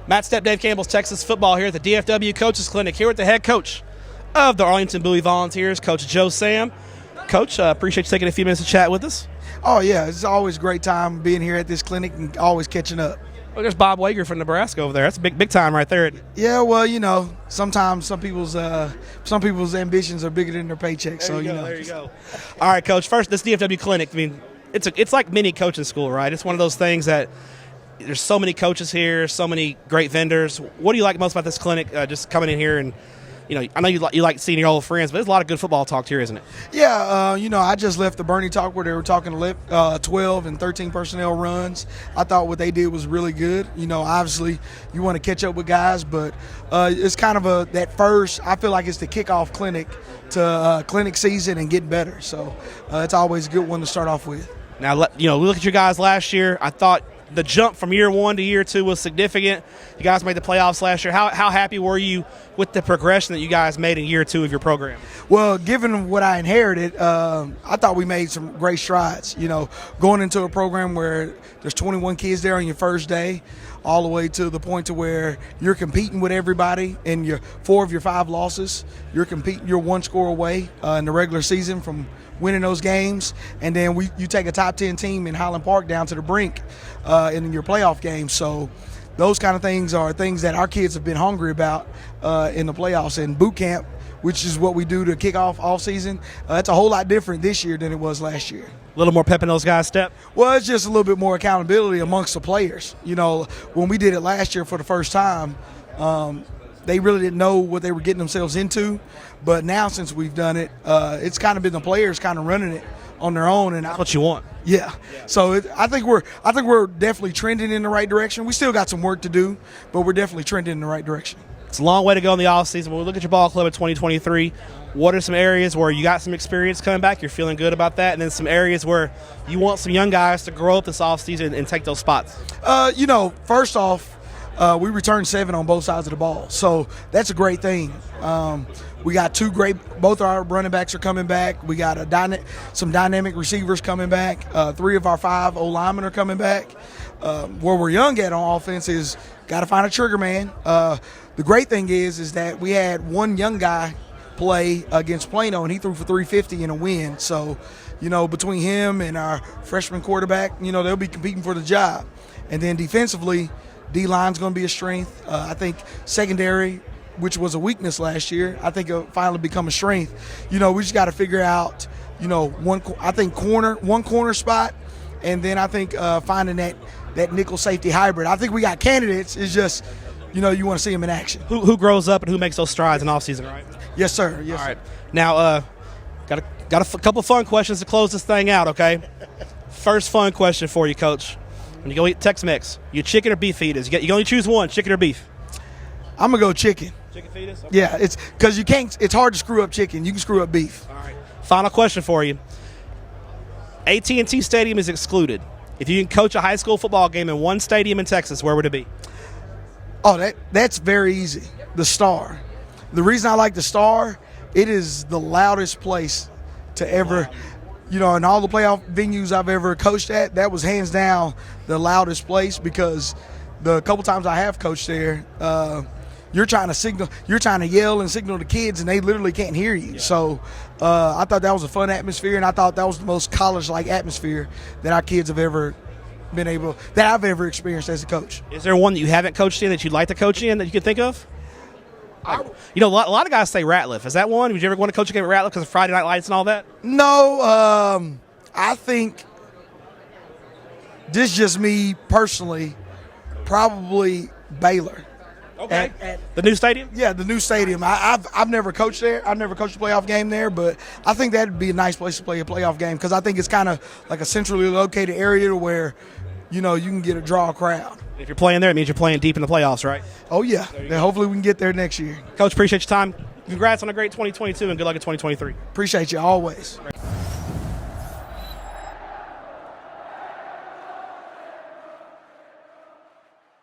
Matt Stepp, Dave Campbell's Texas football here at the DFW Coaches Clinic, here with the head coach of the Arlington Bowie Volunteers, Coach Joe Sam. Coach, appreciate you taking a few minutes to chat with us. Oh, yeah, it's always a great time being here at this clinic and always catching up. Well, there's Bob Wager from Nebraska over there. That's a big time right there. Yeah, well, you know, sometimes some people's ambitions are bigger than their paychecks. There you go. All right, Coach. First, this DFW clinic. I mean, it's like mini coaching school, right? It's one of those things that there's so many coaches here, so many great vendors. What do you like most about this clinic? Just coming in here and, you know, I know you like seeing your old friends, but there's a lot of good football talk here, isn't it? Yeah, you know, I just left the Bernie talk where they were talking 12 and 13 personnel runs. I thought what they did was really good. You know, obviously you want to catch up with guys, but it's kind of I feel like it's the kickoff clinic to clinic season and getting better. So it's always a good one to start off with. Now, you know, we look at you guys last year. I thought the jump from year one to year two was significant. You guys made the playoffs last year. How happy were you with the progression that you guys made in year two of your program? Well, given what I inherited, I thought we made some great strides. You know, going into a program where there's 21 kids there on your first day, all the way to the point to where you're competing with everybody in your 4 of your 5 losses. You're 1 score away in the regular season from winning those games, and then you take a top 10 team in Highland Park down to the brink in your playoff game. So those kind of things are things that our kids have been hungry about in the playoffs. And boot camp, which is what we do to kick off season, it's a whole lot different this year than it was last year. A little more pep in those guys' step? Well, it's just a little bit more accountability amongst the players. You know, when we did it last year for the first time, they really didn't know what they were getting themselves into. But now since we've done it, it's kind of been the players kind of running it on their own. And that's what you want. Yeah. So I think we're definitely trending in the right direction. We still got some work to do, but we're definitely trending in the right direction. It's a long way to go in the offseason. When we look at your ball club in 2023, what are some areas where you got some experience coming back, you're feeling good about that, and then some areas where you want some young guys to grow up this offseason and take those spots? You know, first off, we returned 7 on both sides of the ball, so that's a great thing. We got both our running backs are coming back. We got some dynamic receivers coming back. 3 of our 5 O-linemen are coming back. Where we're young at on offense is got to find a trigger man. The great thing is that we had one young guy play against Plano, and he threw for 350 in a win. So, you know, between him and our freshman quarterback, you know, they'll be competing for the job. And then defensively, D-line's going to be a strength. I think secondary, which was a weakness last year, I think it'll finally become a strength. You know, we just got to figure out, you know, one corner spot, and then I think finding that nickel safety hybrid. I think we got candidates. It's just, you know, you want to see them in action. Who grows up and who makes those strides in offseason, right? Yes, sir. Yes, all right. Now, got a couple fun questions to close this thing out, okay? First fun question for you, Coach. When you go eat Tex-Mex, you chicken or beef fetus? You only choose one, chicken or beef? I'm going to go chicken. Chicken fetus? Okay. Yeah, it's because it's hard to screw up chicken. You can screw up beef. All right. Final question for you. AT&T Stadium is excluded. If you can coach a high school football game in one stadium in Texas, where would it be? Oh, that's very easy. The Star. The reason I like the Star, it is the loudest place to ever, you know, in all the playoff venues I've ever coached at, that was hands down the loudest place, because the couple times I have coached there, you're trying to yell and signal to kids, and they literally can't hear you. Yeah. So I thought that was a fun atmosphere, and I thought that was the most college-like atmosphere that our kids have ever that I've ever experienced as a coach. Is there one that you haven't coached in that you'd like to coach in that you can think of? You know, a lot of guys say Ratliff. Is that one? Would you ever want to coach a game at Ratliff because of Friday Night Lights and all that? No, I think this is just me personally, probably Baylor. Okay. At the new stadium? Yeah, the new stadium. I've never coached there. I've never coached a playoff game there, but I think that would be a nice place to play a playoff game, because I think it's kind of like a centrally located area where, you know, you can draw a crowd. If you're playing there, it means you're playing deep in the playoffs, right? Oh, yeah. Then hopefully we can get there next year. Coach, appreciate your time. Congrats on a great 2022, and good luck in 2023. Appreciate you always.